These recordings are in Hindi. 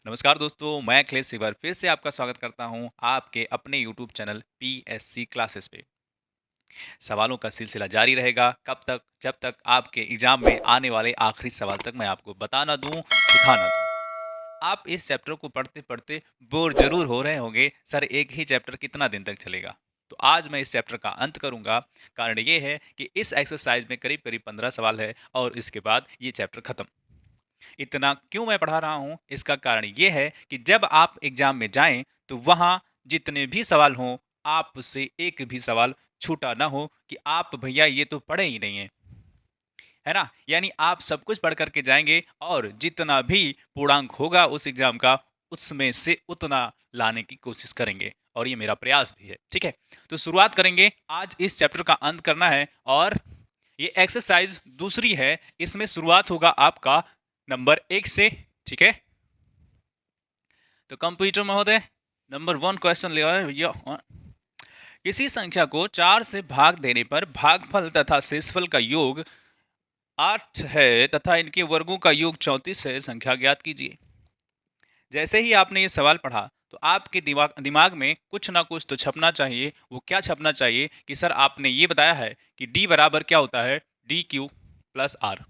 नमस्कार दोस्तों, मैं अखिलेश एक बार फिर से आपका स्वागत करता हूं आपके अपने यूट्यूब चैनल पीएससी क्लासेस पे। सवालों का सिलसिला जारी रहेगा कब तक, जब तक आपके एग्जाम में आने वाले आखिरी सवाल तक मैं आपको बता ना दूं, सिखा ना दूं। आप इस चैप्टर को पढ़ते पढ़ते बोर जरूर हो रहे होंगे, सर एक ही चैप्टर कितना दिन तक चलेगा। तो आज मैं इस चैप्टर का अंत करूंगा। कारण ये है कि इस एक्सरसाइज में करीब करीब 15 सवाल है और इसके बाद ये चैप्टर खत्म। इतना क्यों मैं पढ़ा रहा हूँ, इसका कारण ये है कि जब आप एग्जाम में जाएं तो वहां जितने भी सवाल हों, आपसे एक भी सवाल छूटा ना हो कि आप भैया ये तो पढ़े ही नहीं है, है ना। यानी आप सब कुछ पढ़ करके जाएंगे और जितना भी पूर्णांक होगा उस एग्जाम का, उसमें से उतना लाने की कोशिश करेंगे और ये मेरा प्रयास भी है। ठीक है, तो शुरुआत करेंगे। आज इस चैप्टर का अंत करना है और ये एक्सरसाइज दूसरी है। इसमें शुरुआत होगा आपका नंबर 1 से। ठीक है, तो कंप्यूटर महोदय नंबर 1 क्वेश्चन ले आए भैया। किसी संख्या को 4 से भाग देने पर भागफल तथा शेषफल का योग 8 है तथा इनके वर्गों का योग 34 है, संख्या ज्ञात कीजिए। जैसे ही आपने ये सवाल पढ़ा तो आपके दिमाग दिमाग में कुछ ना कुछ तो छपना चाहिए। वो क्या छपना चाहिए कि सर आपने ये बताया है कि डी बराबर क्या होता है, डी क्यू प्लस आर,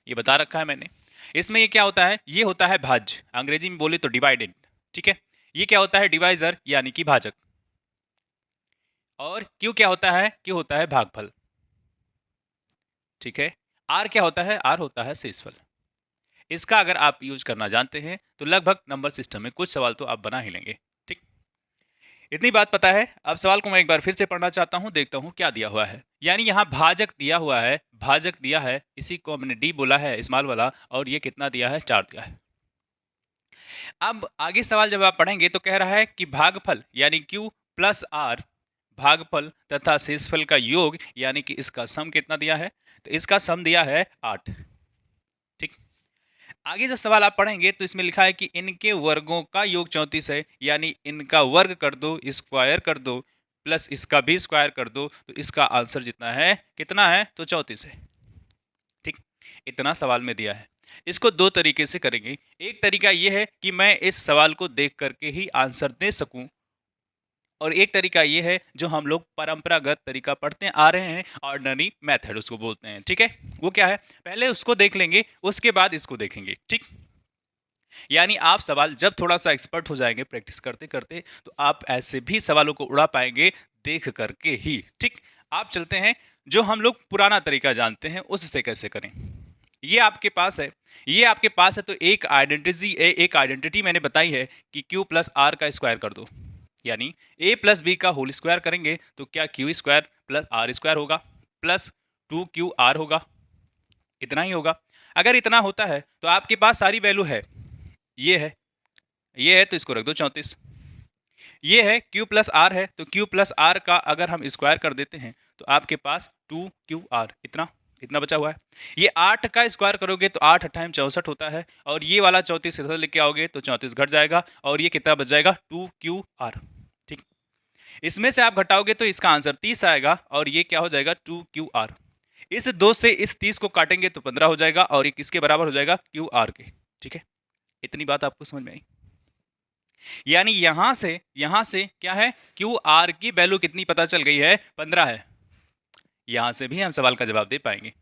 ये बता रखा है मैंने। इसमें ये क्या होता है, ये होता है भाज्य, अंग्रेजी में बोले तो डिवाइडेड। ठीक है, ये क्या होता है, डिवाइजर यानी कि भाजक। और क्यू क्या होता है, क्यू होता है भागफल। ठीक है, आर क्या होता है, आर होता है शेषफल। इसका अगर आप यूज करना जानते हैं तो लगभग नंबर सिस्टम में कुछ सवाल तो आप बना ही लेंगे। ठीक, इतनी बात पता है। अब सवाल को मैं एक बार फिर से पढ़ना चाहता हूं, देखता हूं क्या दिया हुआ है। यानी यहाँ भाजक दिया हुआ है, भाजक दिया है, इसी को हमने डी बोला है स्मॉल वाला, और ये कितना दिया है, 4 दिया है। अब आगे सवाल जब आप पढ़ेंगे तो कह रहा है कि भागफल यानी क्यू प्लस आर, भागफल तथा शेषफल का योग यानी कि इसका सम कितना दिया है, तो इसका सम दिया है 8। ठीक, आगे जब सवाल आप पढ़ेंगे तो इसमें लिखा है कि इनके वर्गों का योग 34 है, यानी इनका वर्ग कर दो, स्क्वायर कर दो, प्लस इसका भी स्क्वायर कर दो, तो इसका आंसर जितना है कितना है, तो 34 है। ठीक, इतना सवाल में दिया है। इसको दो तरीके से करेंगे। एक तरीका यह है कि मैं इस सवाल को देख करके ही आंसर दे सकूं, और एक तरीका ये है जो हम लोग परंपरागत तरीका पढ़ते आ रहे हैं, ऑर्डिनरी मेथड उसको बोलते हैं। ठीक है, वो क्या है, पहले उसको देख लेंगे उसके बाद इसको देखेंगे। ठीक, यानी आप सवाल जब थोड़ा सा एक्सपर्ट हो जाएंगे प्रैक्टिस करते करते, तो आप ऐसे भी सवालों को उड़ा पाएंगे देख करके ही। ठीक, आप चलते हैं जो हम लोग पुराना तरीका जानते हैं उससे कैसे करें। ये आपके पास है, ये आपके पास है, तो एक आइडेंटिटी मैंने बताई है कि क्यू प्लस आर का स्क्वायर कर दो, यानी ए प्लस बी का होल स्क्वायर करेंगे तो क्या Q square plus R square होगा, प्लस 2 क्यू आर होगा। इतना ही होगा। अगर इतना होता है तो आपके पास सारी वैल्यू है, ये है, ये है, तो इसको रख दो 34। ये है क्यू प्लस आर है, तो क्यू प्लस आर का अगर हम स्क्वायर कर देते हैं तो आपके पास 2 क्यू आर, इतना इतना बचा हुआ है। ये 8 का स्क्वायर करोगे तो 8 अट्ठाईम 64 होता है, और ये वाला 34 इधर लेके आओगे तो 34 घट जाएगा, और ये कितना बच जाएगा, 2 क्यू आर। ठीक, इसमें से आप घटाओगे तो इसका आंसर 30 आएगा, और ये क्या हो जाएगा, 2 क्यू आर। इस 2 से इस 30 को काटेंगे तो 15 हो जाएगा, और ये किसके बराबर हो जाएगा, क्यू आर के। ठीक है, इतनी बात आपको समझ में आई। यानी यहां से क्या है, क्यू आर की वैल्यू कितनी पता चल गई है, 15 है। यहां से भी हम सवाल का जवाब दे पाएंगे।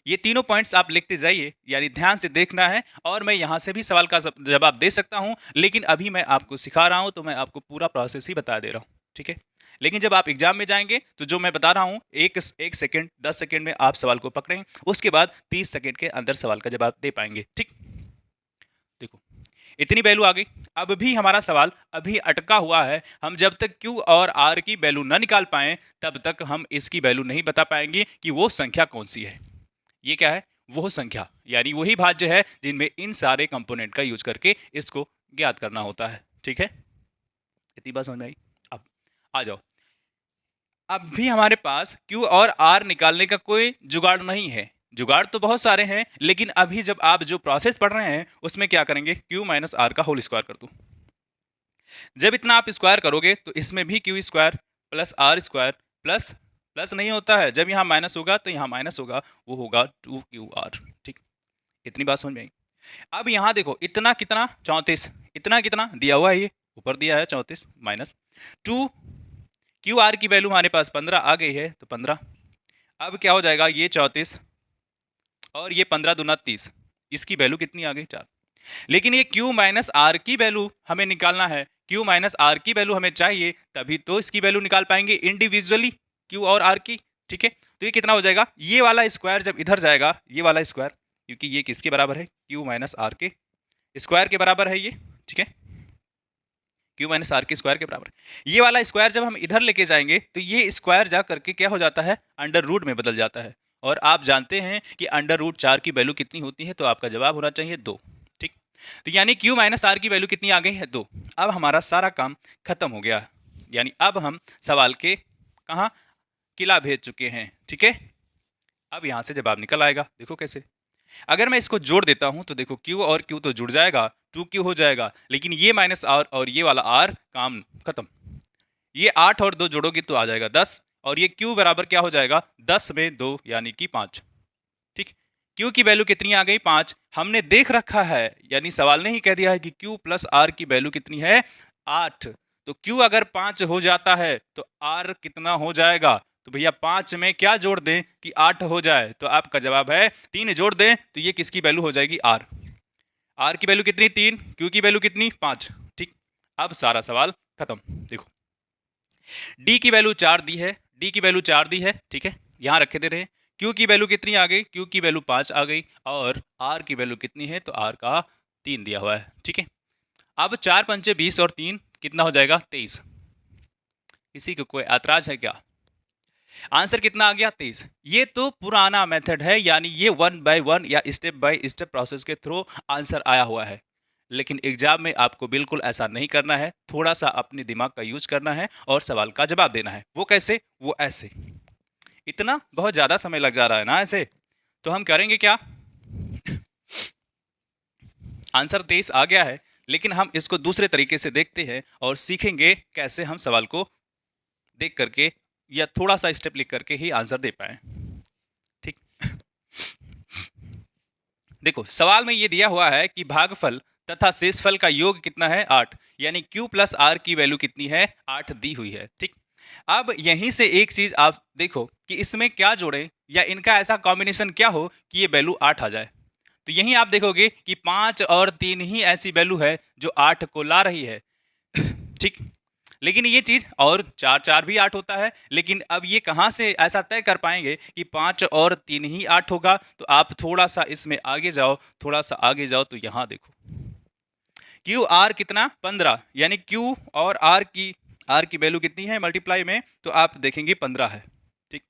ये तीनों पॉइंट्स आप लिखते जाइए, यानी ध्यान से देखना है, और मैं यहां से भी सवाल का जवाब दे सकता हूं, लेकिन अभी मैं आपको सिखा रहा हूं तो मैं आपको पूरा प्रोसेस ही बता दे रहा हूं। ठीक है, लेकिन जब आप एग्जाम में जाएंगे तो जो मैं बता रहा हूं, एक सेकेंड 10 सेकेंड में आप सवाल को पकड़ें, उसके बाद 30 सेकेंड के अंदर सवाल का जवाब दे पाएंगे। ठीक, देखो इतनी वैल्यू आ गई। अब भी हमारा सवाल अभी अटका हुआ है। हम जब तक क्यू और आर की वैल्यू ना निकाल पाए तब तक हम इसकी वैल्यू नहीं बता पाएंगे कि वो संख्या कौन सी है। ये क्या है, वो संख्या, यानी वही भाज्य है जिनमें इन सारे कंपोनेंट का यूज करके इसको ज्ञात करना होता है। ठीक है, इतनी बात समझ में आई। अब आ जाओ। अब भी हमारे पास क्यू और आर निकालने का कोई जुगाड़ नहीं है। जुगाड़ तो बहुत सारे हैं, लेकिन अभी जब आप जो प्रोसेस पढ़ रहे हैं उसमें क्या करेंगे, क्यू माइनस आर का होल स्क्वायर कर दो। जब इतना आप स्क्वायर करोगे तो इसमें भी Q square plus R square, plus plus नहीं होता है, जब यहाँ माइनस होगा तो यहाँ माइनस होगा, वो होगा 2 क्यू आर। ठीक, इतनी बात समझ में आई। अब यहाँ देखो इतना कितना 34, इतना कितना दिया हुआ है, ये ऊपर दिया है 34 माइनस 2, क्यू आर की वैल्यू हमारे पास 15 आ गई है तो 15। अब क्या हो जाएगा, ये 34 और ये 15 दूना 30, इसकी वैल्यू कितनी आ गई 4। लेकिन ये Q माइनस आर की वैल्यू हमें निकालना है, Q माइनस आर की वैल्यू हमें चाहिए, तभी तो इसकी वैल्यू निकाल पाएंगे इंडिविजुअली Q और R की। ठीक है, तो ये कितना हो जाएगा, ये वाला स्क्वायर जब इधर जाएगा, ये वाला स्क्वायर, क्योंकि ये किसके बराबर है, Q माइनस आर के स्क्वायर के बराबर है ये। ठीक है, Q माइनस आर के स्क्वायर के बराबर। ये वाला स्क्वायर जब हम इधर लेके जाएंगे तो ये स्क्वायर जा करके क्या हो जाता है, अंडर रूट में बदल जाता है। और आप जानते हैं कि अंडर रूट 4 की वैल्यू कितनी होती है, तो आपका जवाब होना चाहिए 2। ठीक, तो यानी Q माइनस आर की वैल्यू कितनी आ गई है, 2। अब हमारा सारा काम खत्म हो गया, यानी अब हम सवाल के कहाँ किला भेज चुके हैं। ठीक है, अब यहाँ से जवाब निकल आएगा, देखो कैसे। अगर मैं इसको जोड़ देता हूं तो देखो Q और Q तो जुड़ जाएगा, 2Q हो जाएगा, लेकिन ये माइनस आर और ये वाला आर काम खत्म। ये 8 और 2 जोड़ोगे तो आ जाएगा 10, और ये Q बराबर क्या हो जाएगा, 10 में 2 यानी कि 5। ठीक, Q की वैल्यू कितनी आ गई, 5। हमने देख रखा है, यानी सवाल ने ही कह दिया है कि Q प्लस R की वैल्यू कितनी है, 8। तो Q अगर 5 हो जाता है तो R कितना हो जाएगा, तो भैया 5 में क्या जोड़ दें कि 8 हो जाए, तो आपका जवाब है 3 जोड़ दें तो ये किसकी वैल्यू हो जाएगी, R। R की वैल्यू कितनी, 3, Q की वैल्यू कितनी, 5। ठीक, अब सारा सवाल खत्म। देखो D की वैल्यू 4 दी है, D की वैल्यू 4 दी है, ठीक है, यहाँ रखे दे रहे हैं। Q की वैल्यू कितनी आ गई, Q की वैल्यू 5 आ गई, और R की वैल्यू कितनी है, तो R का 3 दिया हुआ है। ठीक है, अब 4 पंचे 20 और 3 कितना हो जाएगा, 23। इसी को कोई ऐतराज है क्या, आंसर कितना आ गया, 23। ये तो पुराना मेथड है, यानी ये 1 बाय 1 या स्टेप बाय स्टेप प्रोसेस के थ्रू आंसर आया हुआ है। लेकिन एग्जाम में आपको बिल्कुल ऐसा नहीं करना है, थोड़ा सा अपने दिमाग का यूज करना है और सवाल का जवाब देना है। वो कैसे, वो ऐसे। इतना बहुत ज्यादा समय लग जा रहा है ना ऐसे, तो हम करेंगे क्या, आंसर 23 आ गया है, लेकिन हम इसको दूसरे तरीके से देखते हैं और सीखेंगे कैसे हम सवाल को देख करके या थोड़ा सा स्टेप लिख करके ही आंसर दे पाए। ठीक, देखो सवाल में ये दिया हुआ है कि भागफल तथा शेषफल का योग कितना है, 8, यानी Q प्लस R की वैल्यू कितनी है, 8 दी हुई है। ठीक, अब यहीं से एक चीज आप देखो कि इसमें क्या जोड़ें या इनका ऐसा कॉम्बिनेशन क्या हो कि ये वैल्यू 8 आ जाए। तो यहीं आप देखोगे कि 5 और 3 ही ऐसी वैल्यू है जो 8 को ला रही है। ठीक, लेकिन ये चीज, और 4 4 भी 8 होता है, लेकिन अब ये कहाँ से ऐसा तय कर पाएंगे कि 5 और 3 ही 8 होगा। तो आप थोड़ा सा इसमें आगे जाओ, थोड़ा सा आगे जाओ, तो यहाँ देखो क्यू आर कितना, 15, यानी क्यू और आर की वैल्यू कितनी है मल्टीप्लाई में, तो आप देखेंगे 15 है। ठीक,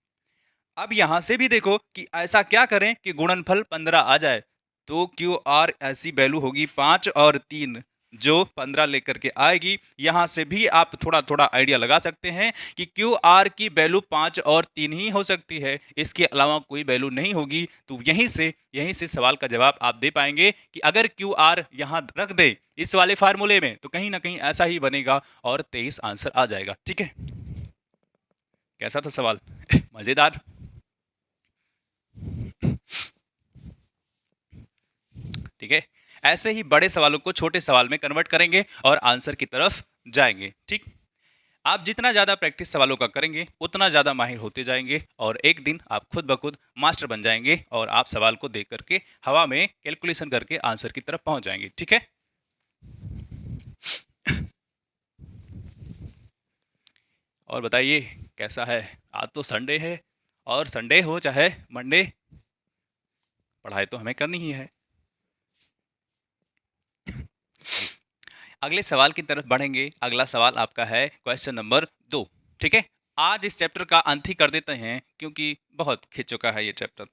अब यहां से भी देखो कि ऐसा क्या करें कि गुणनफल 15 आ जाए, तो क्यू आर ऐसी वैल्यू होगी 5 और 3 जो 15 लेकर के आएगी। यहां से भी आप थोड़ा थोड़ा आइडिया लगा सकते हैं कि क्यू आर की वैल्यू 5 और 3 ही हो सकती है, इसके अलावा कोई वैल्यू नहीं होगी। तो यहीं से सवाल का जवाब आप दे पाएंगे कि अगर क्यू आर यहां रख दे इस वाले फार्मूले में, तो कहीं ना कहीं ऐसा ही बनेगा और 23 आंसर आ जाएगा। ठीक है, कैसा था सवाल, मजेदार। ठीक है, ऐसे ही बड़े सवालों को छोटे सवाल में कन्वर्ट करेंगे और आंसर की तरफ जाएंगे। ठीक, आप जितना ज्यादा प्रैक्टिस सवालों का करेंगे उतना ज्यादा माहिर होते जाएंगे, और एक दिन आप खुद ब खुद मास्टर बन जाएंगे और आप सवाल को देख करके हवा में कैलकुलेशन करके आंसर की तरफ पहुंच जाएंगे। ठीक है, और बताइए कैसा है, आज तो संडे है, और संडे हो चाहे मंडे, पढ़ाई तो हमें करनी ही है। अगले सवाल की तरफ बढ़ेंगे। अगला सवाल आपका है क्वेश्चन नंबर 2। ठीक है, आज इस चैप्टर का अंत ही कर देते हैं क्योंकि बहुत खिंच चुका है ये चैप्टर।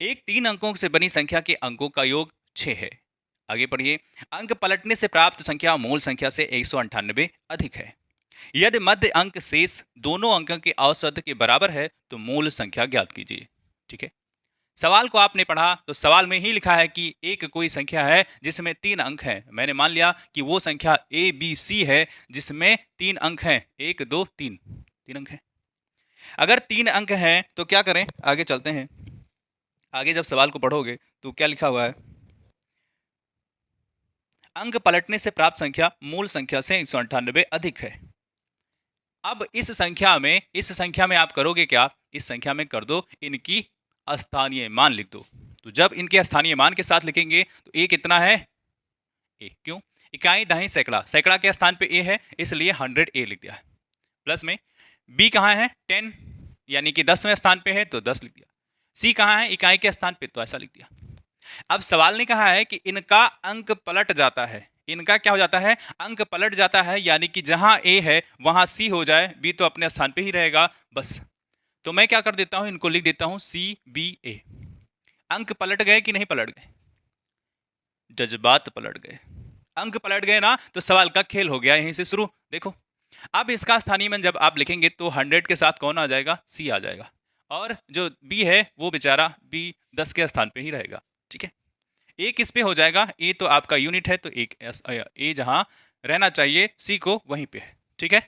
एक 3 अंकों से बनी संख्या के अंकों का योग 6 है। आगे पढ़िए, अंक पलटने से प्राप्त संख्या मूल संख्या से 198 अधिक है। यदि मध्य अंक शेष दोनों अंकों के औसत के बराबर है तो मूल संख्या ज्ञात कीजिए। ठीक है, सवाल को आपने पढ़ा तो सवाल में ही लिखा है कि एक कोई संख्या है जिसमें 3 अंक हैं। मैंने मान लिया कि वो संख्या ABC है जिसमें 3 अंक हैं, 1 2 3, 3 अंक हैं। अगर 3 अंक हैं तो क्या करें, आगे चलते हैं। आगे जब सवाल को पढ़ोगे तो क्या लिखा हुआ है, अंक पलटने से प्राप्त संख्या मूल संख्या से 198 अधिक है। अब इस संख्या में आप करोगे क्या, इस संख्या में कर दो इनकी स्थानीय मान लिख दो। तो जब इनके स्थानीय मान के साथ लिखेंगे तो ए कितना है, ए, क्यों, इकाई दहाई सैकड़ा, सैकड़ा के स्थान पे ए है इसलिए 100 ए लिख दिया है। प्लस में बी कहाँ है, 10 यानी कि 10वें स्थान पे है तो 10 लिख दिया। सी कहाँ है, इकाई के स्थान पे, तो ऐसा लिख दिया। अब सवाल ने कहा है कि इनका अंक पलट जाता है, इनका क्या हो जाता है, अंक पलट जाता है, यानी कि जहां ए है वहां सी हो जाए, बी तो अपने स्थान पे ही रहेगा बस। तो मैं क्या कर देता हूं, इनको लिख देता हूं सी बी ए। अंक पलट गए कि नहीं पलट गए, जज्बात पलट गए, अंक पलट गए ना, तो सवाल का खेल हो गया यहीं से शुरू। देखो अब इसका स्थानीय मान जब आप लिखेंगे तो 100 के साथ कौन आ जाएगा, सी आ जाएगा, और जो बी है वो बेचारा बी 10 के स्थान पे ही रहेगा। ठीक है, ए किस पे हो जाएगा, ए तो आपका यूनिट है तो एक ए जहां रहना चाहिए सी को वहीं पे है। ठीक है,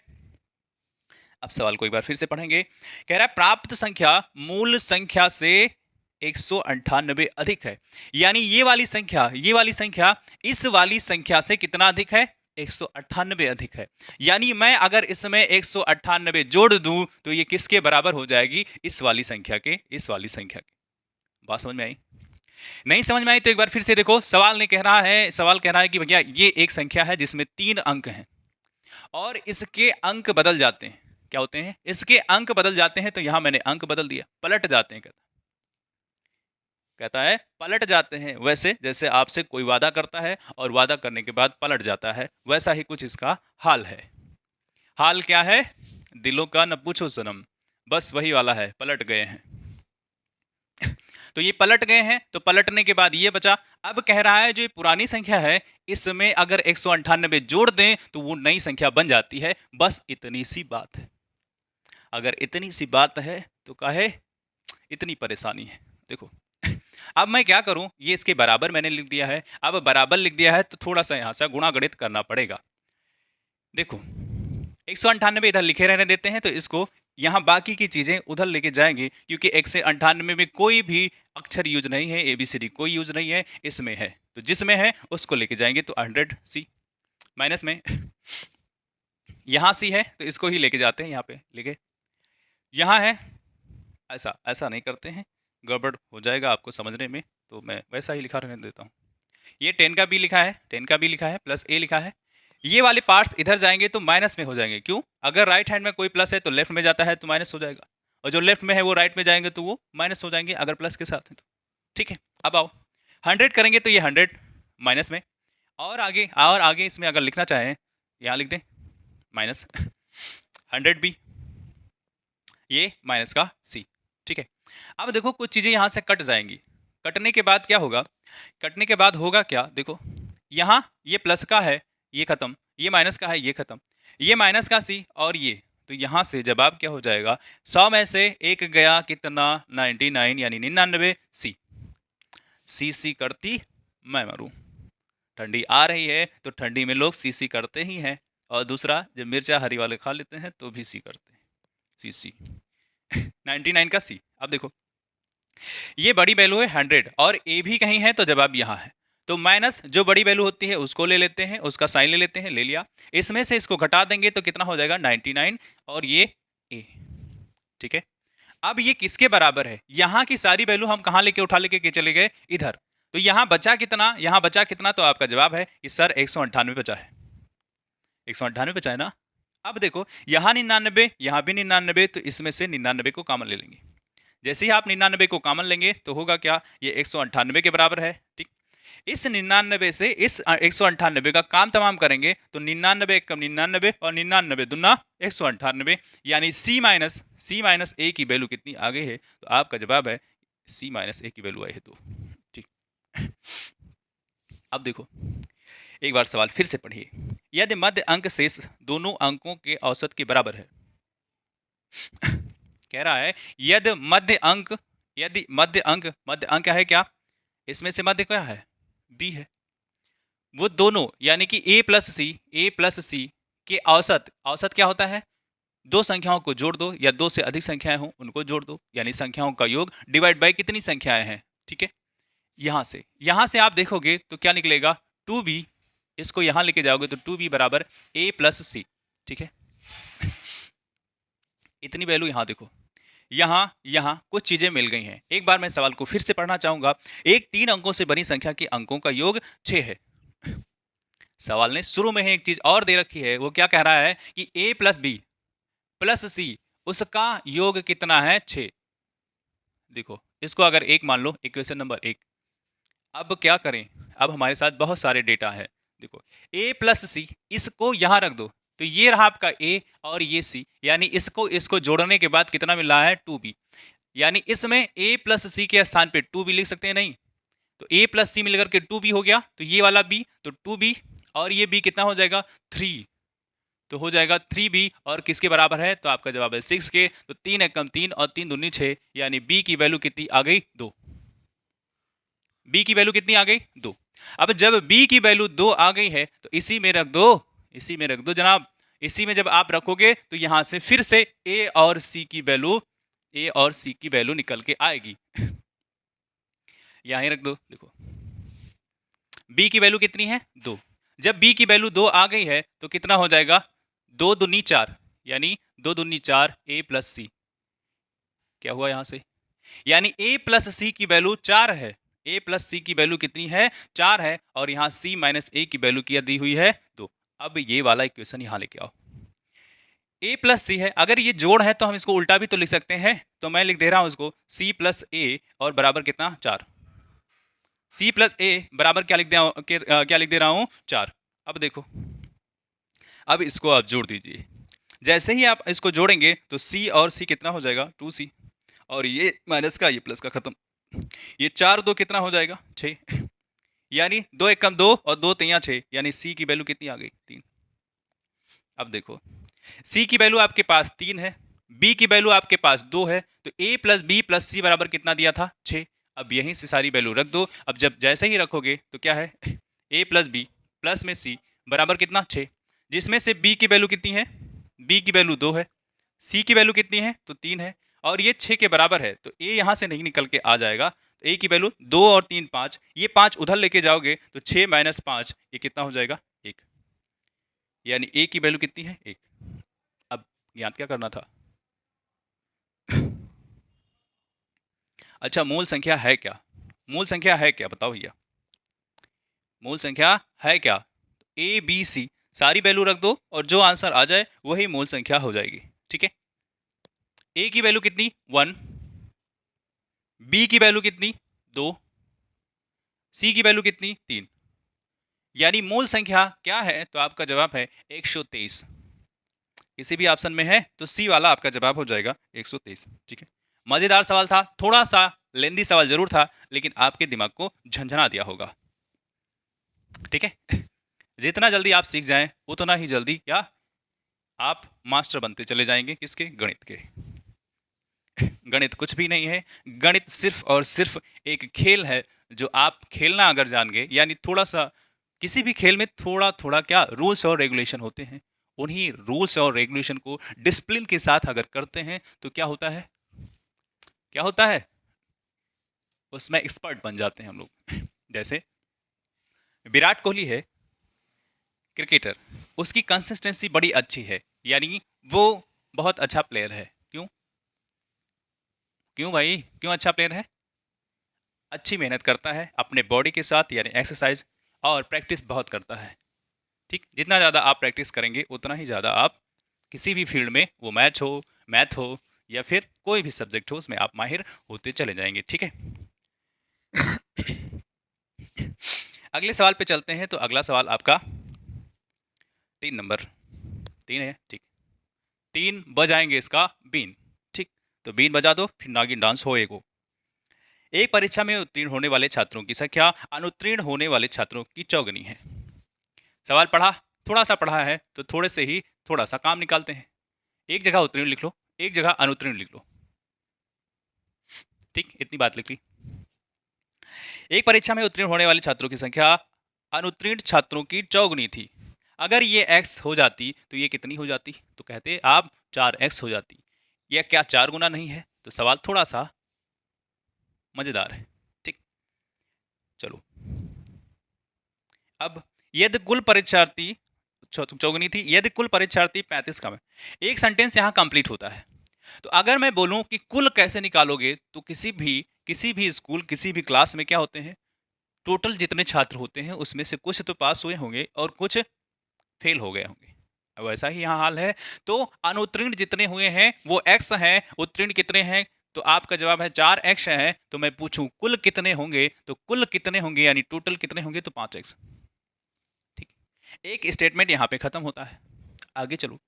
अब सवाल को एक बार फिर से पढ़ेंगे। कह रहा है प्राप्त संख्या मूल संख्या से 198 अधिक है, यानी ये वाली संख्या इस वाली संख्या से कितना अधिक है, 198 अधिक है। यानी मैं अगर इसमें 198 जोड़ दूं तो ये किसके बराबर हो जाएगी, इस वाली संख्या के, इस वाली संख्या के। बात समझ में आई, नहीं समझ में आई तो एक बार फिर से देखो। सवाल कह रहा है कि भैया ये एक संख्या है जिसमें 3 अंक हैं और इसके अंक बदल जाते हैं, क्या होते हैं, इसके अंक बदल जाते हैं, तो यहां मैंने अंक बदल दिया, पलट जाते हैं, कहता है पलट जाते हैं, वैसे जैसे आपसे कोई वादा करता है और वादा करने के बाद पलट जाता है, वैसा ही कुछ इसका हाल है। हाल क्या है, दिलों का न पूछो सनम, बस वही वाला है, पलट गए हैं। तो ये पलट गए हैं, तो पलटने के बाद ये बचा। अब कह रहा है जो ये पुरानी संख्या है इसमें अगर 198 जोड़ दें तो वो नई संख्या बन जाती है, बस इतनी सी बात है। अगर इतनी सी बात है तो काहे इतनी परेशानी है। देखो अब मैं क्या करूं, ये इसके बराबर मैंने लिख दिया है, अब बराबर लिख दिया है तो थोड़ा सा यहां से गुणा गणित करना पड़ेगा। देखो 198 इधर लिखे रहने देते हैं, तो इसको यहाँ बाकी की चीजें उधर लेके जाएंगे, क्योंकि 198 में कोई भी अक्षर यूज नहीं है, ABCD कोई यूज नहीं है, इसमें है, तो जिसमें है उसको लेके जाएंगे। तो 100 सी माइनस में यहाँ सी है तो इसको ही लेके जाते हैं, यहाँ पे लेके, यहाँ है, ऐसा नहीं करते हैं, गड़बड़ हो जाएगा आपको समझने में, तो मैं वैसा ही लिखा रहने देता हूँ। ये 10 का बी लिखा है, 10 का बी लिखा है, प्लस ए लिखा है। ये वाले पार्ट्स इधर जाएंगे तो माइनस में हो जाएंगे, क्यों, अगर राइट हैंड में कोई प्लस है तो लेफ्ट में जाता है तो माइनस हो जाएगा, और जो लेफ्ट में है वो राइट में जाएंगे तो वो माइनस हो जाएंगे अगर प्लस के साथ है तो। ठीक है, अब आओ 100 करेंगे तो ये 100 माइनस में, और आगे इसमें अगर लिखना चाहें यहाँ लिख दें माइनस 100 बी, ये माइनस का सी। ठीक है, अब देखो कुछ चीजें यहां से कट जाएंगी, कटने के बाद क्या होगा, कटने के बाद होगा क्या, देखो यहाँ ये प्लस का है ये खत्म, ये माइनस का है ये खत्म, ये माइनस का सी और ये, तो यहां से जवाब क्या हो जाएगा, 100 में से एक गया कितना, 99 यानी 99, सी करती मैं मरूं। ठंडी आ रही है तो ठंडी में लोग सी करते ही हैं, और दूसरा जब मिर्चा हरी वाले खा लेते हैं तो भी सी करते हैं, सी 99 का सी। अब देखो ये बड़ी वैल्यू है 100 और ए भी कहीं है तो जवाब यहाँ है, तो माइनस जो बड़ी वैल्यू होती है उसको ले लेते हैं, उसका साइन ले लेते हैं, ले लिया, इसमें से इसको घटा देंगे तो कितना हो जाएगा 99 और ये ए। ठीक है, अब ये किसके बराबर है, यहाँ की सारी वैल्यू हम कहाँ लेके उठा लेके चले गए इधर, तो यहाँ बचा कितना, तो आपका जवाब है कि सर 198 बचा है, 198 बचा है ना। अब देखो यहाँ 99, यहाँ भी 99, तो इसमें से 99 को कॉमन ले लेंगे, जैसे ही आप 99 को कॉमन लेंगे तो होगा क्या, ये 198 के बराबर है। ठीक, इस 99 से इस 198 का काम तमाम करेंगे तो 99 कम 99 और 99 दुना 198, यानी सी माइनस ए की वैल्यू कितनी आ गई है, तो आपका जवाब है सी माइनस ए की वैल्यू आई है 2। ठीक, अब देखो एक बार सवाल फिर से पढ़िए, यदि मध्य अंक शेष दोनों अंकों के औसत के बराबर है कह रहा है यदि मध्य अंक क्या है, क्या इसमें से मध्य क्या है, बी है, वो दोनों यानी कि ए प्लस सी के औसत क्या होता है, दो संख्याओं को जोड़ दो या दो से अधिक संख्याएं हो उनको जोड़ दो, यानी संख्याओं का योग डिवाइड बाय कितनी संख्याएं हैं। ठीक है, यहां से आप देखोगे तो क्या निकलेगा 2b इसको यहाँ लेके जाओगे तो 2b बराबर a प्लस सी, ठीक है। इतनी वैल्यू यहाँ देखो, यहाँ कुछ चीजें मिल गई हैं। एक बार मैं सवाल को फिर से पढ़ना चाहूंगा। एक 3 अंकों से बनी संख्या के अंकों का योग 6 है। सवाल ने शुरू में ही एक चीज और दे रखी है, वो क्या कह रहा है कि a प्लस बी प्लस सी उसका योग कितना है, 6। देखो इसको अगर 1 मान लो, इक्वेशन नंबर 1। अब क्या करें, अब हमारे साथ बहुत सारे डेटा है। देखो a प्लस सी, इसको यहां रख दो तो ये रहा आपका a और ये c, यानी इसको जोड़ने के बाद कितना मिल रहा है, 2b। यानी इसमें a प्लस सी के स्थान पे 2b लिख सकते हैं, नहीं तो a प्लस सी मिलकर के 2b हो गया, तो ये वाला b तो 2b और ये b कितना हो जाएगा, 3, तो हो जाएगा 3b। और किसके बराबर है, तो आपका जवाब है 6 के। तो 3 एकम 3 और 3 दूनी 6, यानी b की वैल्यू कितनी आ गई, 2। b की वैल्यू कितनी आ गई, 2। अब जब b की वैल्यू 2 आ गई है तो इसी में रख दो, इसी में रख दो जनाब। इसी में जब आप रखोगे तो यहां से फिर से a और c की वैल्यू निकल के आएगी। यहां रख दो। देखो b की वैल्यू कितनी है, 2। जब b की वैल्यू 2 आ गई है तो कितना हो जाएगा, 2 दूनी 4, यानी 2 दूनी 4 a प्लस सी। क्या हुआ यहां से, यानी a प्लस सी की वैल्यू 4 है। a प्लस सी की वैल्यू कितनी है, 4 है, और यहाँ c माइनस a की वैल्यू क्या दी हुई है, 2। अब ये वाला इक्वेशन यहाँ लेके आओ, a प्लस सी है, अगर ये जोड़ है तो हम इसको उल्टा भी तो लिख सकते हैं। तो मैं लिख दे रहा हूं इसको c प्लस a और बराबर कितना, 4। c प्लस a बराबर क्या लिख दे रहा हूं, 4। अब देखो, अब इसको आप जोड़ दीजिए। जैसे ही आप इसको जोड़ेंगे तो c और c कितना हो जाएगा, 2c, और ये माइनस का ये प्लस का खत्म। ये 4 2 कितना हो जाएगा, 6, यानी 2 एकम 2 और 2 तिया 6, यानी c की वैल्यू कितनी आ गई, 3। अब देखो c की वैल्यू आपके पास 3 है, b की वैल्यू आपके पास 2 है, तो a प्लस बी प्लस सी बराबर कितना दिया था, 6। अब यहीं से सारी वैल्यू रख दो। अब जब जैसे ही रखोगे तो क्या है, a प्लस बी प्लस में c बराबर कितना, 6, जिसमें से b की वैल्यू कितनी है, b की वैल्यू 2 है, c की वैल्यू कितनी है, तो 3 है, और ये 6 के बराबर है, तो a यहां से नहीं निकल के आ जाएगा। तो a की वैल्यू 2 और 3 5, ये 5 उधर लेके जाओगे तो 6 माइनस 5 ये कितना हो जाएगा, 1, यानी a की वैल्यू कितनी है, 1। अब याद क्या करना था, अच्छा मूल संख्या है क्या, मूल संख्या है क्या, बताओ भैया, मूल संख्या है क्या, a b c सारी वैल्यू रख दो और जो आंसर आ जाए वही मूल संख्या हो जाएगी, ठीक है। a की वैल्यू कितनी, 1, b की वैल्यू कितनी, 2, c की वैल्यू कितनी, 3, यानी मूल संख्या क्या है, तो आपका जवाब है 123। किसी भी ऑप्शन में है तो सी वाला आपका जवाब हो जाएगा 123, ठीक है। मजेदार सवाल था, थोड़ा सा लेंदी सवाल जरूर था, लेकिन आपके दिमाग को झंझना दिया होगा, ठीक है। जितना जल्दी आप सीख जाएं उतना ही जल्दी क्या आप मास्टर बनते चले जाएंगे, किसके, गणित के। गणित कुछ भी नहीं है, गणित सिर्फ और सिर्फ एक खेल है जो आप खेलना अगर जान गए, यानी थोड़ा सा किसी भी खेल में थोड़ा थोड़ा क्या रूल्स और रेगुलेशन होते हैं, उन्हीं रूल्स और रेगुलेशन को डिसिप्लिन के साथ अगर करते हैं तो क्या होता है, क्या होता है, उसमें एक्सपर्ट बन जाते हैं हम लोग। जैसे विराट कोहली है क्रिकेटर, उसकी कंसिस्टेंसी बड़ी अच्छी है, यानी वो बहुत अच्छा प्लेयर है। क्यों, क्यों भाई, क्यों अच्छा प्लेयर है, अच्छी मेहनत करता है अपने बॉडी के साथ, यानी एक्सरसाइज और प्रैक्टिस बहुत करता है, ठीक। जितना ज़्यादा आप प्रैक्टिस करेंगे उतना ही ज़्यादा आप किसी भी फील्ड में, वो मैथ हो या फिर कोई भी सब्जेक्ट हो, उसमें आप माहिर होते चले जाएंगे, ठीक है। अगले सवाल पे चलते हैं। तो अगला सवाल आपका 3 नंबर, 3 है, ठीक। 3 बजाएंगे इसका बीन, ठीक। तो बीन बजा दो, फिर नागिन डांस होएगो। एक परीक्षा में उत्तीर्ण होने वाले छात्रों की संख्या अनुत्तीर्ण होने वाले छात्रों की चौगुनी है। सवाल पढ़ा, थोड़ा सा पढ़ा है तो थोड़े से ही थोड़ा सा काम निकालते हैं। एक जगह उत्तीर्ण लिख लो, एक जगह अनुत्तीर्ण लिख लो, ठीक, इतनी बात लिख ली। एक परीक्षा में उत्तीर्ण होने वाले छात्रों की संख्या अनुत्तीर्ण छात्रों की चौगुनी थी। अगर ये x हो जाती तो ये कितनी हो जाती, तो कहते आप 4x हो जाती। यह क्या 4 गुना नहीं है, तो सवाल थोड़ा सा मजेदार है, ठीक। चलो अब यदि कुल परीक्षार्थी चौगुनी थी, यदि कुल परीक्षार्थी 35 कम है। एक सेंटेंस यहाँ कंप्लीट होता है। तो अगर मैं बोलूं कि कुल कैसे निकालोगे, तो किसी भी स्कूल, किसी भी क्लास में क्या होते हैं, टोटल जितने छात्र होते हैं उसमें से कुछ तो पास हुए होंगे और कुछ फेल हो गए होंगे। अब ऐसा ही यहाँ हाल है। तो अनुत्तीर्ण जितने हुए हैं वो x हैं, उत्तीर्ण कितने हैं, तो आपका जवाब है 4x है। तो मैं पूछूं कुल कितने होंगे, तो कुल कितने होंगे यानी टोटल कितने होंगे, तो 5x। ठीक, एक स्टेटमेंट यहाँ पे खत्म होता है। आगे चलो,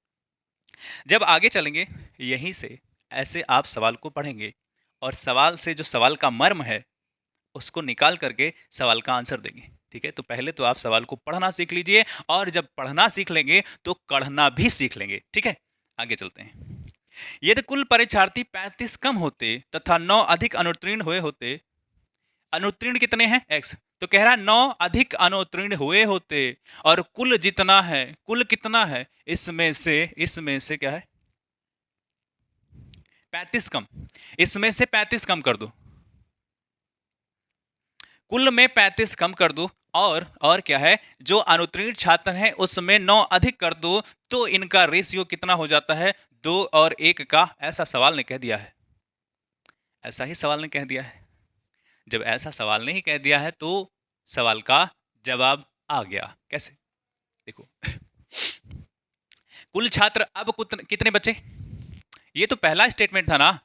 जब आगे चलेंगे यहीं से ऐसे आप सवाल को पढ़ेंगे और सवाल से जो सवाल का मर्म है उसको निकाल करके सवाल का आंसर देंगे। ठीक है, तो पहले तो आप सवाल को पढ़ना सीख लीजिए, और जब पढ़ना सीख लेंगे तो पढ़ना भी सीख लेंगे। ठीक है, आगे चलते हैं। यदि कुल परीक्षार्थी 35 कम होते तथा 9 अधिक अनुत्तीर्ण हुए होते, अनुत्तीर्ण कितने हैं x, तो कह रहा है 9 अधिक अनुत्तीर्ण हुए होते, और कुल जितना है, कुल कितना है, इसमें से क्या है, 35 कम, इसमें से 35 कम कर दो, कुल में 35 कम कर दो, और क्या है, जो अनुत्तीर्ण छात्र हैं उसमें 9 अधिक कर दो, तो इनका रेशियो कितना हो जाता है, 2 और 1 का। ऐसा सवाल ने कह दिया है, ऐसा ही सवाल ने कह दिया है। जब ऐसा सवाल ने ही कह दिया है तो सवाल का जवाब आ गया। कैसे, देखो कुल छात्र अब कितने बचे, ये तो पहला स्टेटमेंट था ना,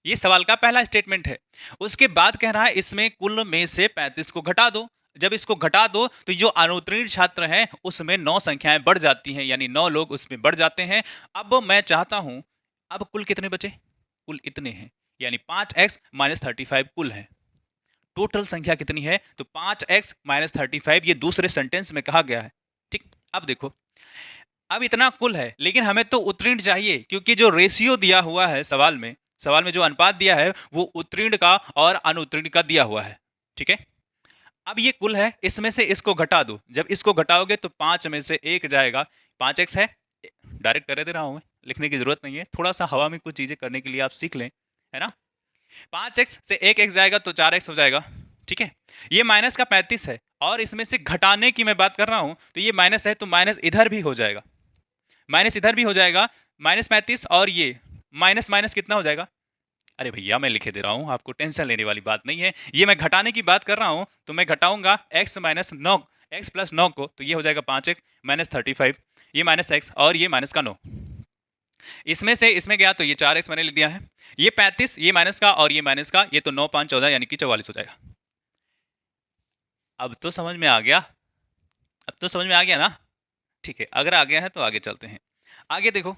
ये सवाल का पहला स्टेटमेंट है। उसके बाद कह रहा है इसमें कुल में से 35 को घटा दो। जब इसको घटा दो तो जो अनुत्तीर्ण छात्र हैं उसमें 9 संख्याएं बढ़ जाती हैं, यानी 9 लोग उसमें बढ़ जाते हैं। अब मैं चाहता हूं, अब कुल कितने बचे, कुल इतने हैं, यानी 5x माइनस 35 कुल है। टोटल संख्या कितनी है, तो 5x माइनस 35, ये दूसरे सेंटेंस में कहा गया है। ठीक, अब देखो, अब इतना कुल है, लेकिन हमें तो उत्तीर्ण चाहिए, क्योंकि जो रेशियो दिया हुआ है सवाल में जो अनुपात दिया है वो उत्तीर्ण का और अनुत्तीर्ण का दिया हुआ है। ठीक है, अब ये कुल है, इसमें से इसको घटा दो। जब इसको घटाओगे तो 5 में से 1 जाएगा, 5x है, डायरेक्ट कर दे रहा हूं मैं, लिखने की जरूरत नहीं है, थोड़ा सा हवा में कुछ चीजें करने के लिए आप सीख लें, है ना। 5x से 1x जाएगा तो 4x हो जाएगा। ठीक है, ये माइनस का 35 है, और इसमें से घटाने की मैं बात कर रहा हूं, तो ये माइनस है तो माइनस इधर भी हो जाएगा, माइनस इधर भी हो जाएगा, माइनस 35, और ये माइनस माइनस कितना हो जाएगा, अरे भैया मैं लिखे दे रहा हूं, आपको टेंशन लेने वाली बात नहीं है, ये मैं घटाने की बात कर रहा हूं, तो मैं घटाऊंगा x माइनस 9, x प्लस 9 को, तो ये हो जाएगा 5x माइनस 35, ये माइनस x और ये माइनस का 9, इसमें से इसमें गया तो ये 4x मैंने लिख दिया है, ये 35, ये माइनस का और ये माइनस का, ये तो 9 5 14 यानी कि 44 हो जाएगा। अब तो समझ में आ गया, अब तो समझ में आ गया ना। ठीक है, अगर आ गया है तो आगे चलते हैं। आगे देखो,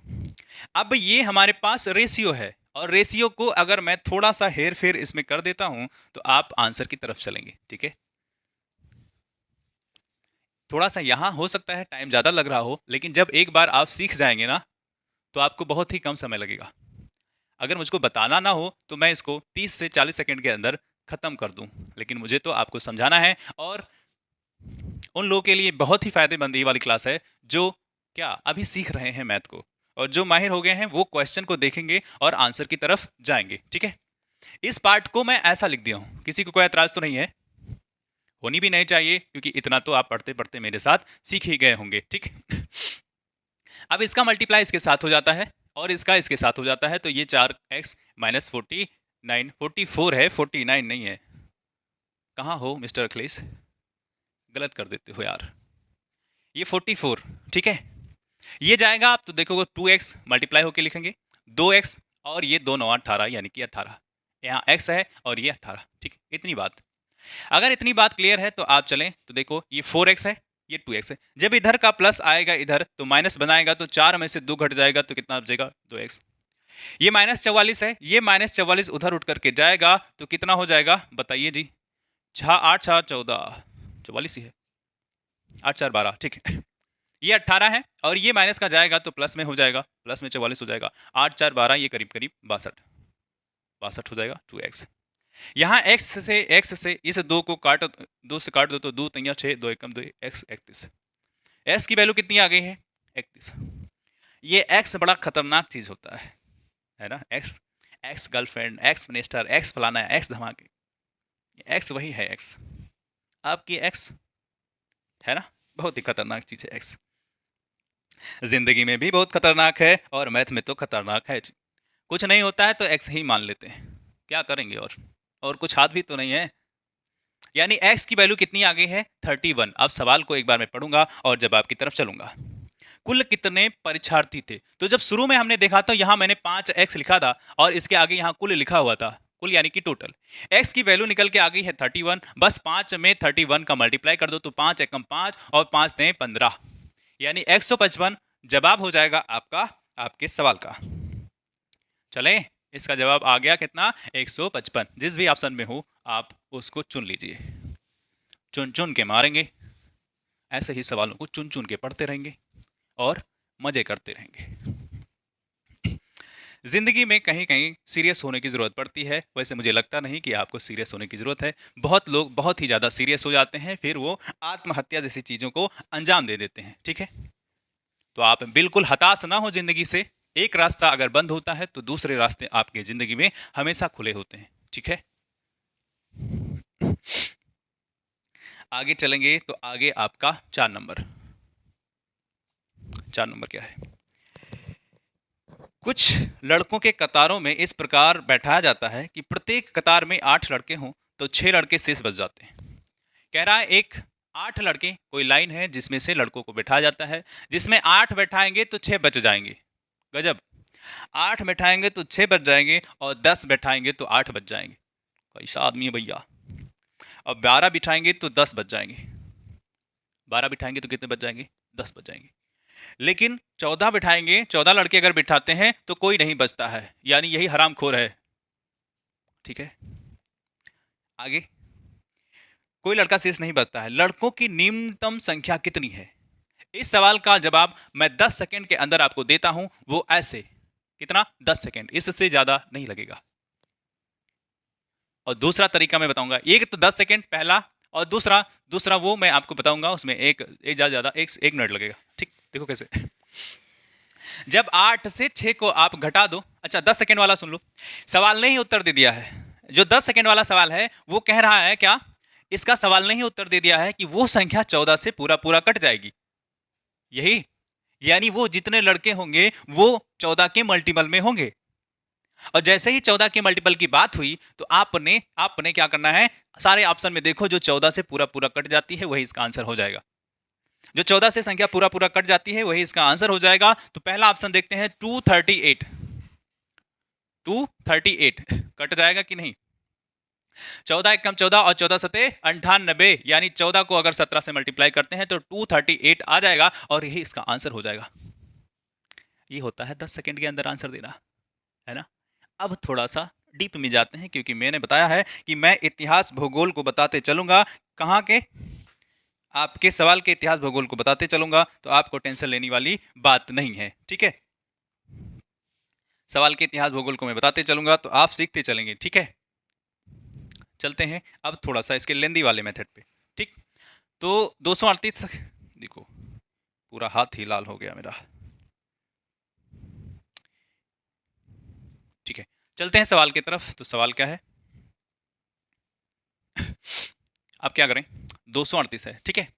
अब ये हमारे पास रेशियो है, और रेशियो को अगर मैं थोड़ा सा हेर फेर इसमें कर देता हूं तो आप आंसर की तरफ चलेंगे। ठीक है, थोड़ा सा यहां हो सकता है टाइम ज्यादा लग रहा हो, लेकिन जब एक बार आप सीख जाएंगे ना तो आपको बहुत ही कम समय लगेगा। अगर मुझको बताना ना हो तो मैं इसको 30 से 40 सेकंड के अंदर खत्म कर दूं, लेकिन मुझे तो आपको समझाना है, और उन लोगों के लिए बहुत ही फायदेमंद ये वाली क्लास है जो क्या अभी सीख रहे हैं मैथ को, और जो माहिर हो गए हैं वो क्वेश्चन को देखेंगे और आंसर की तरफ जाएंगे। ठीक है, इस पार्ट को मैं ऐसा लिख दिया हूं, किसी को कोई एतराज तो नहीं है, होनी भी नहीं चाहिए, क्योंकि इतना तो आप पढ़ते पढ़ते मेरे साथ सीख ही गए होंगे। ठीक, अब इसका मल्टीप्लाई इसके साथ हो जाता है और इसका इसके साथ हो जाता है, तो ये 4x माइनस 49, 44 है, 49 नहीं है। कहाँ हो मिस्टर अखिलेश, गलत कर देते हो यार, ये 44। ठीक है, ये जाएगा, आप तो देखोगे 2x मल्टीप्लाई होके लिखेंगे, 2x और ये 2 9 18 यानी कि 18, यहाँ x है और ये 18। ठीक है, इतनी बात, अगर इतनी बात क्लियर है तो आप चलें, तो देखो ये 4x है, ये 2x है, जब इधर का प्लस आएगा इधर तो माइनस बनाएगा, तो 4 में से 2 घट जाएगा तो कितना बचेगा, 2x। ये माइनस 44 है, ये माइनस 44 उधर उठ करके जाएगा तो कितना हो जाएगा, बताइए जी, 8 6 14, 44 ही है, 8 4 12। ठीक है, ये 18 है, और ये माइनस का जाएगा तो प्लस में हो जाएगा, प्लस में 44 हो जाएगा, 8 4 12, ये करीब करीब 62 हो जाएगा, 2x। यहाँ x से इस 2 को काट, 2 से काट दो तो 2 3 6, 2 एकम 2, x 31, x की वैल्यू कितनी आ गई है, 31। ये x बड़ा खतरनाक चीज होता है ना, x girlfriend, x minister, x फलाना, x धमाके, x वही है, x आपकी x है ना, बहुत ही खतरनाक चीज है एक्स। जिंदगी में भी बहुत खतरनाक है और मैथ में तो खतरनाक है। कुछ नहीं होता है तो एक्स ही मान लेते हैं, क्या करेंगे और कुछ हाथ भी तो नहीं है। यानी एक्स की वैल्यू कितनी आ गई है 31। अब सवाल को एक बार मैं पढ़ूंगा और जवाब की तरफ चलूंगा। कुल कितने परीक्षार्थी थे? तो जब शुरू में हमने देखा तो यहाँ मैंने 5x लिखा था और इसके आगे यहाँ कुल लिखा हुआ था, कुल यानी कि टोटल। x की वैल्यू निकल के आ गई है 31, बस 5 में 31 का मल्टीप्लाई कर दो तो 5 एकम 5 और 5 दें 15, यानी 155 जवाब हो जाएगा आपका, आपके सवाल का। चले, इसका जवाब आ गया कितना 155। जिस भी ऑप्शन में हो आप उसको चुन लीजिए, चुन चुन के मारेंगे, ऐसे ही सवालों को चुन चुन के पढ़ते रहेंगे और मजे करते रहेंगे। जिंदगी में कहीं कहीं सीरियस होने की जरूरत पड़ती है, वैसे मुझे लगता नहीं कि आपको सीरियस होने की जरूरत है। बहुत लोग बहुत ही ज्यादा सीरियस हो जाते हैं, फिर वो आत्महत्या जैसी चीजों को अंजाम दे देते हैं। ठीक है, तो आप बिल्कुल हताश ना हो जिंदगी से। एक रास्ता अगर बंद होता है तो दूसरे रास्ते आपके जिंदगी में हमेशा खुले होते हैं। ठीक है, आगे चलेंगे तो आगे आपका 4 नंबर। 4 नंबर क्या है? कुछ लड़कों के कतारों में इस प्रकार बैठाया जाता है कि प्रत्येक कतार में 8 लड़के हों तो 6 लड़के शेष बच जाते हैं। कह रहा है एक 8 लड़के, कोई लाइन है जिसमें से लड़कों को बैठाया जाता है, जिसमें 8 बैठाएंगे तो 6 बच जाएंगे। गजब, 8 बैठाएंगे तो 6 बच जाएंगे और 10 बैठाएंगे तो 8 बच जाएंगे। कैसा आदमी है भैया। और 12 बिठाएंगे तो 10 बच जाएंगे। 12 बिठाएंगे तो कितने बच जाएंगे? 10 बच जाएंगे। लेकिन 14 बिठाएंगे, 14 लड़के अगर बिठाते हैं तो कोई नहीं बचता है, यानी यही हरामखोर है। ठीक है, आगे कोई लड़का शेष नहीं बचता है। लड़कों की न्यूनतम संख्या कितनी है? इस सवाल का जवाब मैं 10 सेकंड के अंदर आपको देता हूं, वो ऐसे। कितना? 10 सेकंड, इससे ज्यादा नहीं लगेगा। और दूसरा तरीका मैं बताऊंगा, एक तो 10 सेकंड पहला, और दूसरा दूसरा वो मैं आपको बताऊंगा, उसमें एक ज्यादा एक मिनट लगेगा। ठीक, देखो कैसे। जब 8 से 6 को आप घटा दो, अच्छा 10 सेकंड वाला सुन लो, सवाल ने ही उत्तर दे दिया है। जो 10 सेकंड वाला सवाल है वो कह रहा है क्या, इसका सवाल ने ही उत्तर दे दिया है कि वो संख्या 14 से पूरा पूरा कट जाएगी। यही, यानी वो जितने लड़के होंगे वो 14 के मल्टीपल में होंगे। और जैसे ही 14 के मल्टीपल की बात हुई तो आपने क्या करना है, सारे ऑप्शन में देखो, जो 14 से पूरा पूरा कट जाती है वही इसका आंसर हो जाएगा। जो 14 से संख्या पूरा पूरा कट जाती है वही इसका आंसर हो जाएगा। तो पहला ऑप्शन देखते हैं, 238। 238 कट जाएगा कि नहीं? 14 एकम 14 और 14 सते 98, यानी 14 को अगर 17 से मल्टीप्लाई करते हैं तो 238 आ जाएगा और यही इसका आंसर हो जाएगा। ये होता है 10 सेकंड के अंदर आंसर देना, है ना। अब थोड़ा सा डीप में जाते हैं, क्योंकि मैंने बताया है कि मैं इतिहास भूगोल को बताते चलूंगा। कहाँ के? आपके सवाल के इतिहास भूगोल को बताते चलूंगा, तो आपको टेंशन लेने वाली बात नहीं है। ठीक है, सवाल के इतिहास भूगोल को मैं बताते चलूंगा तो आप सीखते चलेंगे। ठीक है, चलते हैं अब थोड़ा सा इसके लेंदी वाले मेथड पे। ठीक, तो 238, देखो पूरा हाथ ही लाल हो गया मेरा। ठीक है, चलते हैं सवाल की तरफ। तो सवाल क्या है? अब क्या करें, 238 है। ठीक है,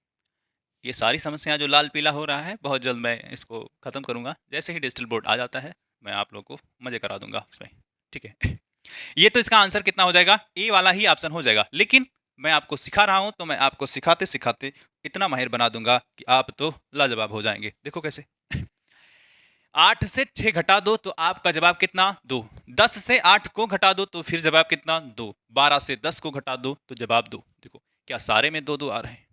ये सारी समस्याएं जो लाल पीला हो रहा है, बहुत जल्द मैं इसको खत्म करूंगा। जैसे ही डिजिटल बोर्ड आ जाता है मैं आप लोगों को मजे करा दूंगा इसमें। ठीक है, ये तो इसका आंसर कितना हो जाएगा, ए वाला ही ऑप्शन हो जाएगा। लेकिन मैं आपको सिखा रहा हूं तो मैं आपको सिखाते सिखाते इतना माहिर बना दूंगा कि आप तो लाजवाब हो जाएंगे। देखो कैसे। 8 से 6 घटा दो तो आपका जवाब कितना? 2। 10 से 8 को घटा दो तो फिर जवाब कितना? 2। 12 से 10 को घटा दो तो जवाब 2। देखो क्या सारे में 2 2 आ रहे हैं?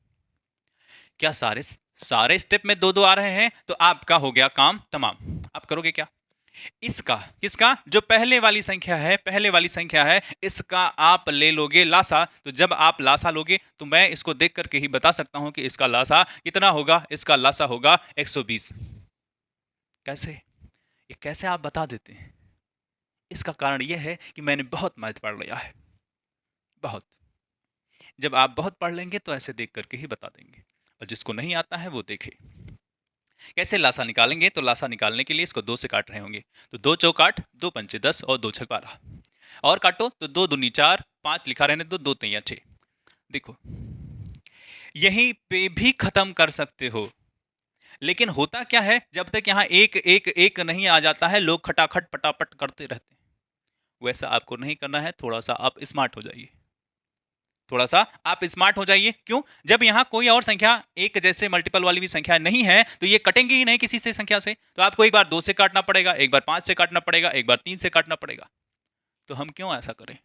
क्या सारे स्टेप में 2 2 आ रहे हैं? तो आपका हो गया काम तमाम। आप करोगे क्या? इसका, किसका? जो पहले वाली संख्या है, पहले वाली संख्या है, इसका आप ले लोगे लासा। तो जब आप लासा लोगे तो मैं इसको देख करके ही बता सकता हूं कि इसका लासा कितना होगा। इसका लासा होगा 120। कैसे? ये कैसे आप बता देते हैं? इसका कारण यह है कि मैंने बहुत मैथ पढ़ लिया है, बहुत। जब आप बहुत पढ़ लेंगे तो ऐसे देख करके ही बता देंगे, और जिसको नहीं आता है वो देखे। कैसे लासा निकालेंगे? तो लासा निकालने के लिए इसको 2 से काट रहे होंगे, तो 2 चौक 8, 2 पंचे 10 और 2 छक 12। और काटो तो 2 दूनी 4, 5 लिखा रहने दो, 2 तिया 6। देखो यहीं पे भी खत्म कर सकते हो। लेकिन होता क्या है, जब तक यहाँ एक एक एक नहीं आ जाता है, लोग खटाखट पटापट करते रहते हैं। वैसा आपको नहीं करना है, थोड़ा सा आप स्मार्ट हो जाइए। थोड़ा सा आप स्मार्ट हो जाइए। क्यों? जब यहाँ कोई और संख्या एक जैसे मल्टीपल वाली भी संख्या नहीं है, तो ये कटेंगे ही नहीं किसी से संख्या से। तो आपको एक बार 2 से काटना पड़ेगा, एक बार 5 से काटना पड़ेगा, एक बार 3 से काटना पड़ेगा। तो हम क्यों ऐसा करें?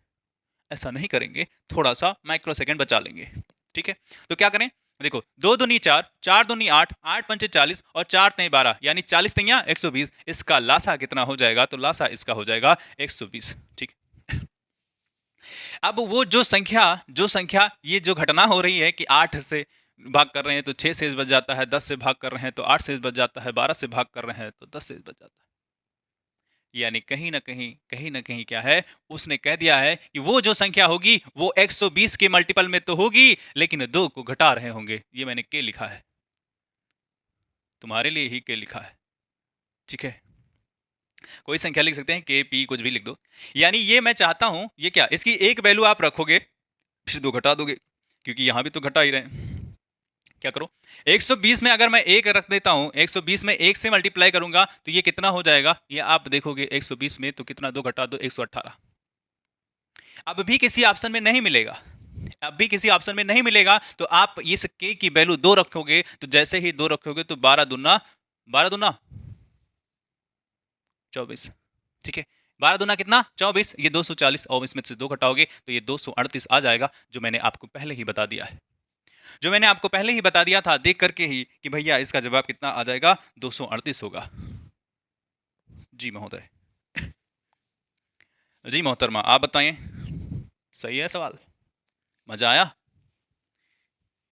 ऐसा नहीं करेंगे, थोड़ा सा माइक्रो सेकंड बचा लेंगे। ठीक है, तो क्या करें? देखो, 2 दूनी 4, 4 दूनी 8, 8 पंचे 40 और 4 तेई 12, यानी 40 तिया 120। इसका लासा कितना हो जाएगा? तो लासा इसका हो जाएगा 120। ठीक। अब वो जो संख्या ये जो घटना हो रही है कि 8 से भाग कर रहे हैं तो 6 से बच जाता है, 10 से भाग कर रहे हैं तो 8 से बच जाता है, 12 से भाग कर रहे हैं तो 10 से बच जाता है। यानी कहीं ना कहीं क्या है, उसने कह दिया है कि वो जो संख्या होगी वो 120 के मल्टीपल में तो होगी, लेकिन 2 को घटा रहे होंगे। ये मैंने के लिखा है, तुम्हारे लिए ही के लिखा है। ठीक है, कोई संख्या लिख सकते हैं, के पी कुछ भी लिख दो। यानी ये मैं चाहता हूं, ये क्या, इसकी एक वैल्यू आप रखोगे, फिर 2 घटा दोगे, क्योंकि यहां भी तो घटा ही रहे हैं। क्या करो, 120 में अगर मैं 1 रख देता हूं, 120 में 1 से मल्टीप्लाई करूंगा तो ये कितना हो जाएगा? ये आप देखोगे 120 में तो कितना, 2 घटा दो 118। अब भी किसी ऑप्शन में नहीं मिलेगा, अब भी किसी ऑप्शन में नहीं मिलेगा। तो आप इस के की वैल्यू 2 रखोगे, तो जैसे ही 2 रखोगे तो 12 दूना 24। ठीक है, 12 दूना कितना? 24। ये 240 और इसमें से 2 घटाओगे तो ये 238 आ जाएगा, जो मैंने आपको पहले ही बता दिया है। जो मैंने आपको पहले ही बता दिया था देख करके ही कि भैया इसका जवाब कितना आ जाएगा, 238 होगा। जी महोदय। जी मोहतरमा, आप बताइए, सही है सवाल? मजा आया?